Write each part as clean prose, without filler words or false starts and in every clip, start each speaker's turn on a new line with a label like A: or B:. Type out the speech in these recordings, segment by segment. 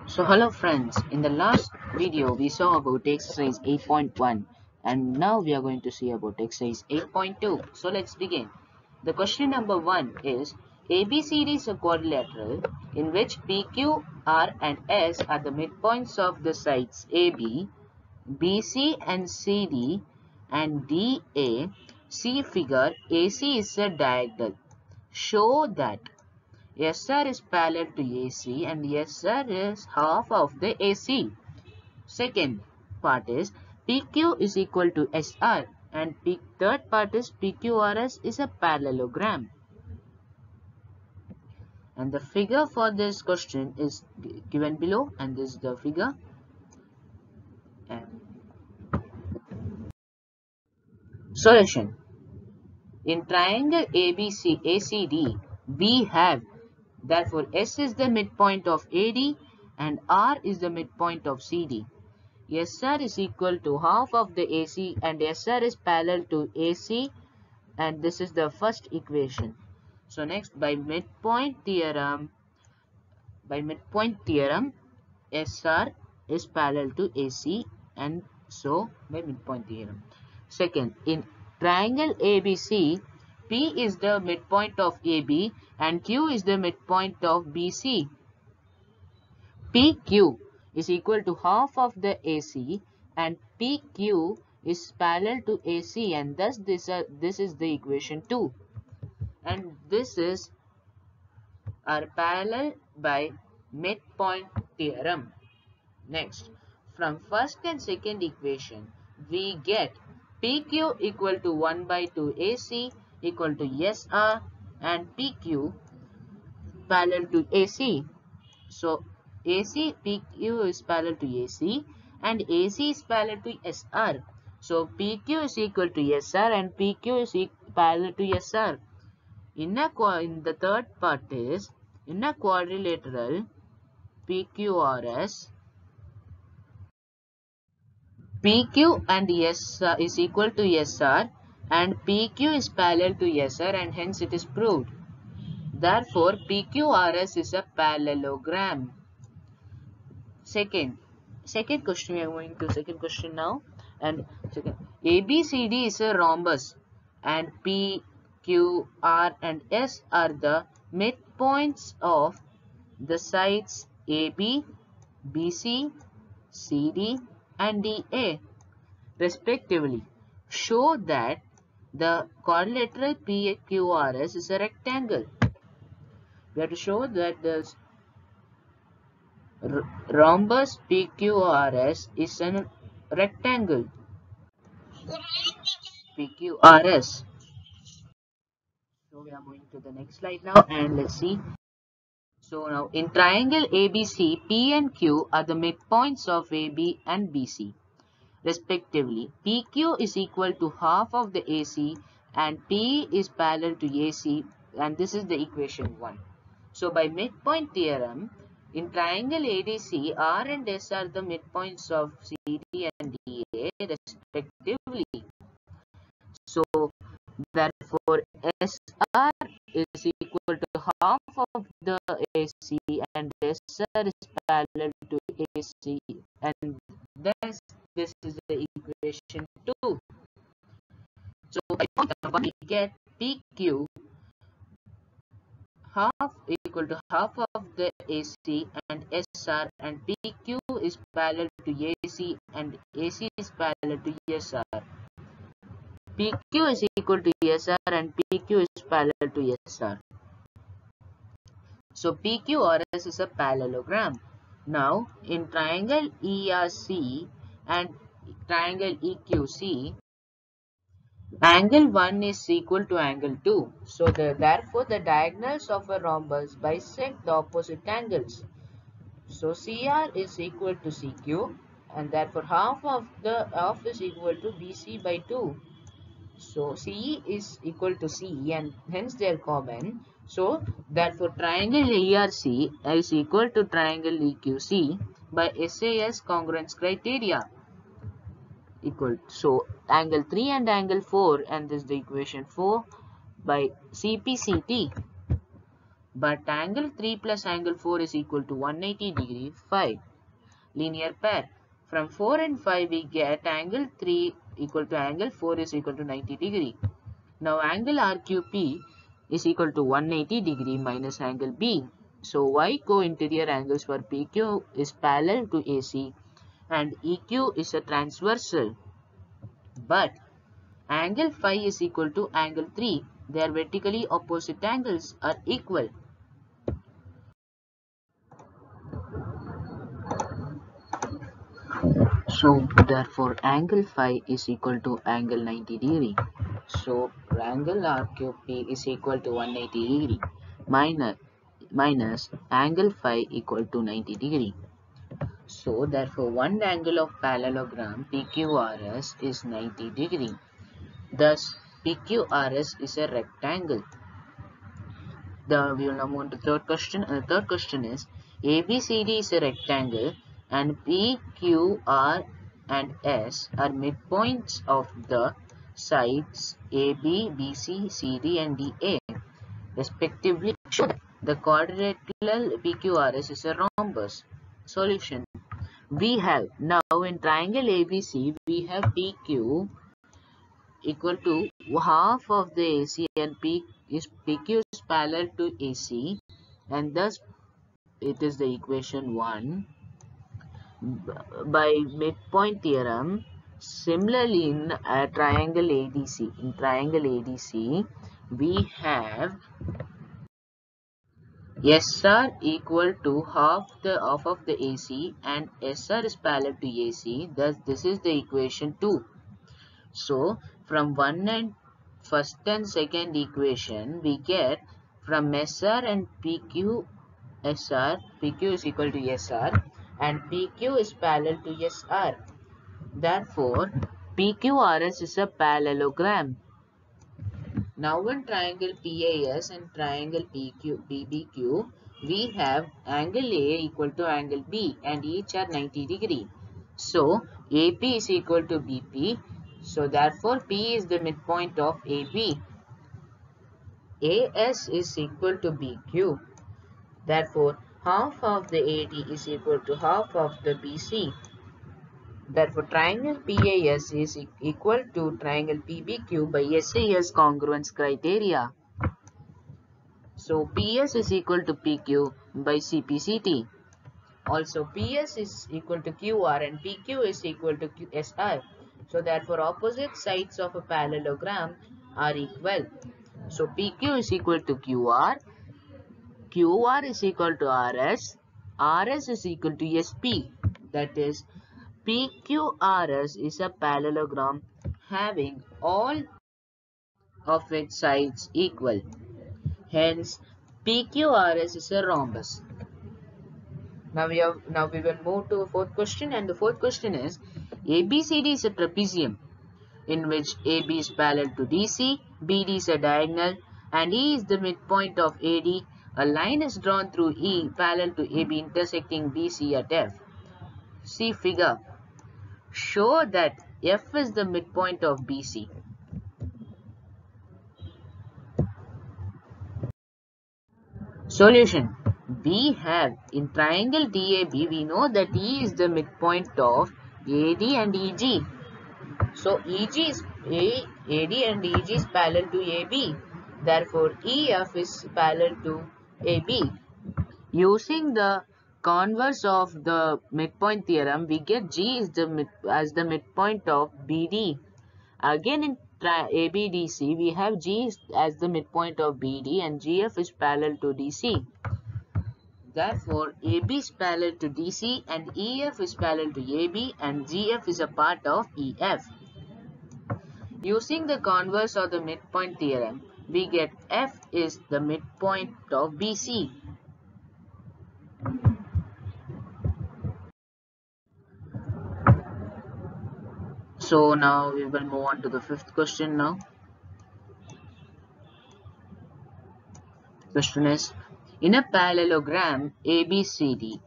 A: So hello friends, in the last video we saw about exercise 8.1 and now we are going to see about exercise 8.2. So let's begin. The question number 1 is ABCD is a quadrilateral in which PQ, R and S are the midpoints of the sides AB, BC and CD and DA. See figure, AC is a diagonal. Show that SR is parallel to AC and SR is half of the AC. Second part is PQ is equal to SR and third part is PQRS is a parallelogram. And the figure for this question is given below and this is the figure. And solution. In triangle ABC ACD we have therefore S is the midpoint of AD and R is the midpoint of CD. SR is equal to half of the AC and SR is parallel to AC and this is the first equation. So next by midpoint theorem SR is parallel to AC and so by midpoint theorem. Second, in triangle ABC P is the midpoint of AB and Q is the midpoint of BC. PQ is equal to half of the AC and PQ is parallel to AC and thus this is the equation 2 and this is our parallel by midpoint theorem. Next, from first and second equation we get PQ equal to 1 by 2 AC equal to SR and PQ parallel to AC. So AC PQ is parallel to AC and AC is parallel to SR. So PQ is equal to SR and PQ is parallel to SR. In the third part is in a quadrilateral PQRS, PQ and S is equal to SR and PQ is parallel to SR and hence it is proved. Therefore PQRS is a parallelogram. Second question, we are going to second question now. And second, ABCD is a rhombus and P, Q, R and S are the midpoints of the sides AB, BC, CD and DA respectively. Show that the quadrilateral PQRS is a rectangle. We have to show that the rhombus PQRS is a rectangle. PQRS. So we are going to the next slide now and let's see. So now in triangle ABC, P and Q are the midpoints of AB and BC respectively. PQ is equal to half of the AC and P is parallel to AC and this is the equation 1. So by midpoint theorem, in triangle ADC, R and S are the midpoints of CD and DA respectively. So therefore SR is equal to half of the AC and SR is parallel to AC and thus this is the equation 2. So by point 1 we get PQ half equal to half of the AC and SR and PQ is parallel to AC and AC is parallel to SR. PQ is equal to SR and PQ is parallel to SR. So PQRS is a parallelogram. Now in triangle ERC and triangle EQC, angle 1 is equal to angle 2. So therefore the diagonals of a rhombus bisect the opposite angles. So CR is equal to CQ and therefore half is equal to BC by 2. So CE is equal to CE and hence they are common. So therefore triangle ERC is equal to triangle EQC by SAS congruence criteria. Equal. So angle 3 and angle 4 and this is the equation 4 by CPCT. But angle 3 plus angle 4 is equal to 180 degree 5. Linear pair. From 4 and 5 we get angle 3 equal to angle 4 is equal to 90 degree. Now angle RQP is equal to 180 degree minus angle B. So Y co-interior angles for PQ is parallel to AC and EQ is a transversal. But angle phi is equal to angle 3. Their vertically opposite angles are equal. So therefore angle phi is equal to angle 90 degree. So angle RQP is equal to 180 degree minus angle phi equal to 90 degree. So therefore one angle of parallelogram PQRS is 90 degree. Thus PQRS is a rectangle. We will now move on to third question. And the third question is ABCD is a rectangle and PQR and S are midpoints of the sides AB, BC, CD and DA respectively. Show that the quadrilateral PQRS is a rhombus. Solution. We have now in triangle ABC we have PQ equal to half of the AC and PQ is parallel to AC and thus it is the equation 1 by midpoint theorem. Similarly in triangle ADC we have SR equal to half of the AC and SR is parallel to AC, thus this is the equation 2. So from first and second equation we get from SR and PQ PQ is equal to SR and PQ is parallel to SR. Therefore PQRS is a parallelogram. Now in triangle PAS and triangle BBQ we have angle A equal to angle B and each are 90 degree. So AP is equal to BP. So therefore P is the midpoint of AB. AS is equal to BQ. Therefore half of the AD is equal to half of the BC. Therefore triangle PAS is equal to triangle PBQ by SAS congruence criteria. So PS is equal to PQ by CPCT. Also PS is equal to QR and PQ is equal to SR. So therefore opposite sides of a parallelogram are equal. So PQ is equal to QR, QR is equal to RS, RS is equal to SP. That is PQRS is a parallelogram having all of its sides equal. Hence PQRS is a rhombus. Now we will move to a fourth question, and the fourth question is ABCD is a trapezium in which AB is parallel to DC, BD is a diagonal and E is the midpoint of AD. A line is drawn through E parallel to AB intersecting BC at F. See figure. Show that F is the midpoint of BC. Solution. We have in triangle DAB, we know that E is the midpoint of AD and EG. So AD and EG is parallel to AB. Therefore EF is parallel to AB. Using the converse of the midpoint theorem, we get G is as the midpoint of BD. Again in ABDC, we have G as the midpoint of BD and GF is parallel to DC. Therefore, AB is parallel to DC and EF is parallel to AB and GF is a part of EF. Using the converse of the midpoint theorem, we get F is the midpoint of BC. So now we will move on to the fifth question now. Question is, in a parallelogram ABCD,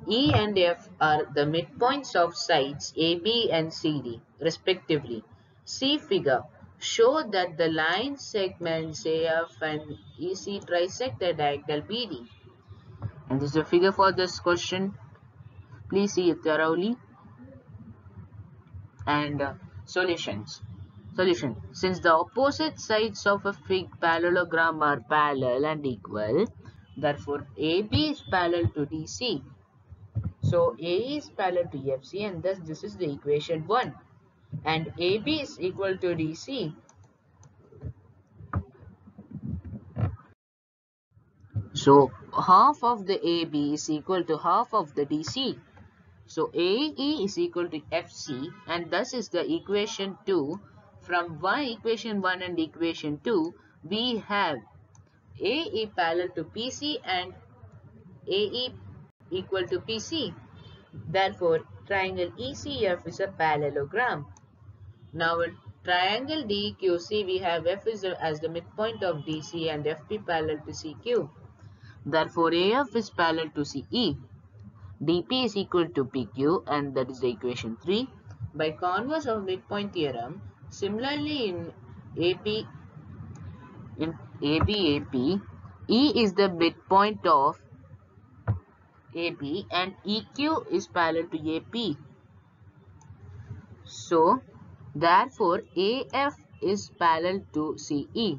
A: E and F are the midpoints of sides AB and CD respectively. See figure. Show that the line segments AF and EC trisect the diagonal BD. And this is the figure for this question. Please see it thoroughly. And solutions. Solution. Since the opposite sides of a parallelogram are parallel and equal, therefore AB is parallel to DC. So A is parallel to FC, and thus this is the equation 1. And AB is equal to DC. So half of the AB is equal to half of the DC. So AE is equal to FC, and thus is the equation 2. From equation 1 and equation 2, we have AE parallel to PC and AE equal to PC. Therefore, triangle ECF is a parallelogram. Now in triangle DQC, we have F as the midpoint of DC and FP parallel to CQ. Therefore, AF is parallel to CE. DP is equal to PQ, and that is the equation 3. By converse of midpoint theorem, similarly in AP, E is the midpoint of AB and EQ is parallel to AP. So, therefore, AF is parallel to CE.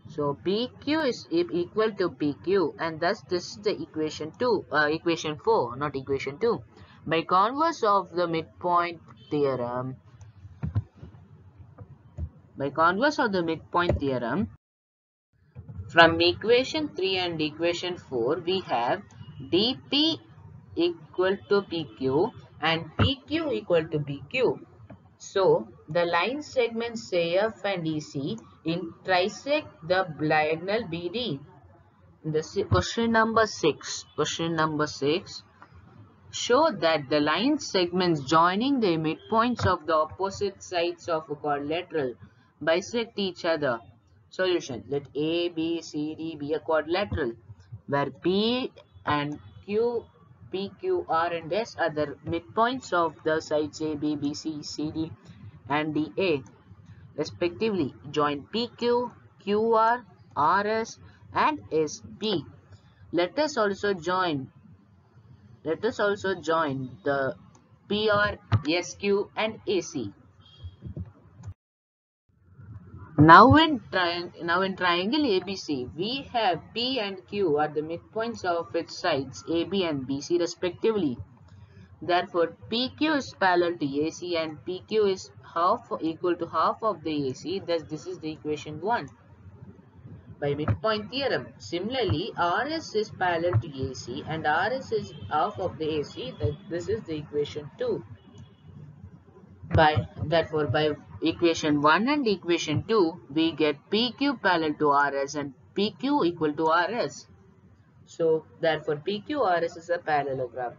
A: So, PQ is equal to PQ, and thus this is the equation 4, not equation 2. By converse of the midpoint theorem, from equation 3 and equation 4, we have DP equal to PQ and PQ equal to PQ. So, the line segments AF and EC trisect the diagonal BD. Question number 6. Show that the line segments joining the midpoints of the opposite sides of a quadrilateral bisect each other. Solution. Let A, B, C, D be a quadrilateral, where P and Q, P, Q, R and S are the midpoints of the sides A, B, B, C, C, D and D, A respectively. Join PQ, QR, RS and SB. Let us also join the PR, SQ and AC. Now in triangle ABC, we have P and Q are the midpoints of its sides AB and BC respectively. Therefore, PQ is parallel to AC and PQ is equal to half of the AC. Thus, this is the equation 1. By midpoint theorem, similarly, RS is parallel to AC and RS is half of the AC. This is the equation 2. Therefore, by equation 1 and equation 2, we get PQ parallel to RS and PQ equal to RS. So, therefore, PQRS is a parallelogram.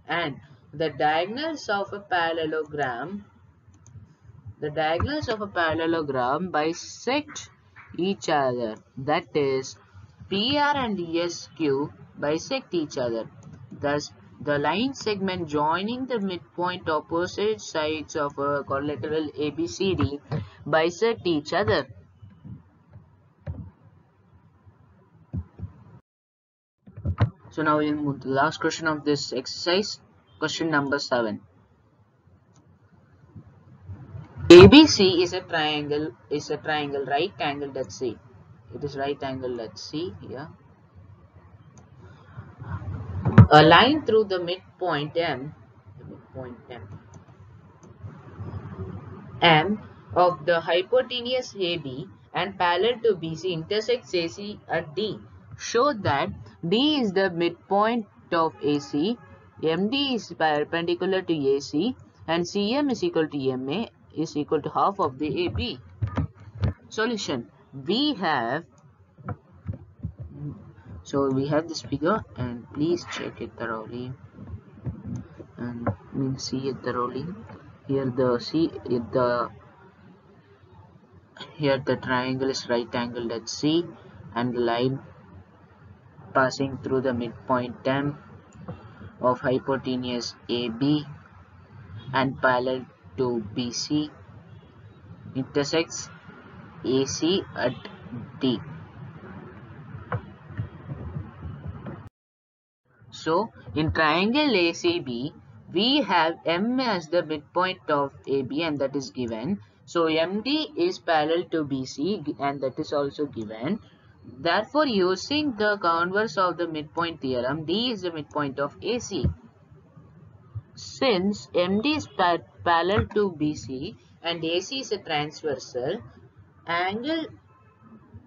A: And the diagonals of a parallelogram bisect each other. That is, PR and SQ bisect each other. Thus, the line segment joining the midpoint opposite sides of a quadrilateral ABCD bisect each other. So now we'll move to the last question of this exercise, question number 7. ABC is a triangle, right angle, let's see. It is right angle, let's see here. A line through the midpoint M of the hypotenuse AB and parallel to BC intersects AC at D. Show that D is the midpoint of AC, MD is perpendicular to AC, and CM is equal to MA is equal to half of the AB. Solution. We have this figure, and please check it thoroughly and see it thoroughly. Here the triangle is right angle, let's see, and the line passing through the midpoint M of hypotenuse AB and parallel to BC intersects AC at D. So in triangle ACB, we have M as the midpoint of AB and that is given. So MD is parallel to BC and that is also given. Therefore, using the converse of the midpoint theorem, D is the midpoint of AC. Since MD is parallel to BC and AC is a transversal, angle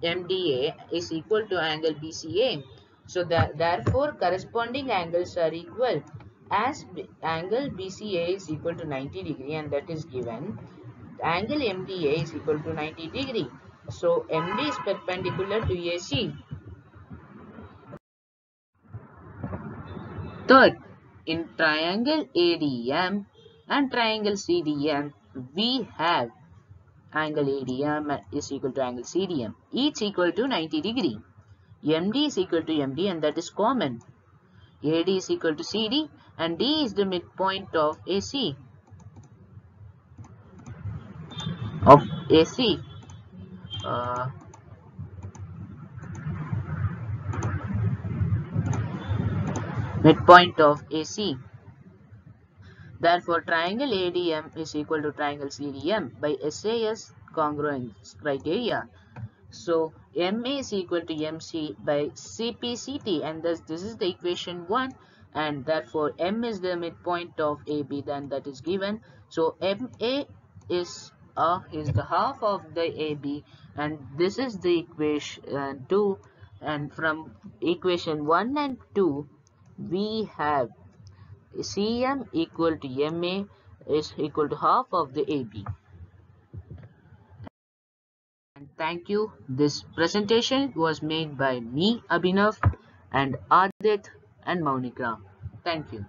A: MDA is equal to angle BCA. So therefore corresponding angles are equal. As angle BCA is equal to 90 degree and that is given, angle MDA is equal to 90 degree. So MD is perpendicular to AC. Third, in triangle ADM and triangle CDM, we have angle ADM is equal to angle CDM, each equal to 90 degree. MD is equal to MD and that is common. AD is equal to CD and D is the midpoint of AC. Uh, Midpoint of AC. Therefore, triangle ADM is equal to triangle CDM by SAS congruence criteria. So, MA is equal to MC by CPCT and thus this is the equation 1 and therefore M is the midpoint of AB, then that is given. So, MA is the half of the AB and this is the equation 2, and from equation 1 and 2 we have CM equal to MA is equal to half of the AB. And thank you. This presentation was made by me, Abhinav, and Adit and Maunika. Thank you.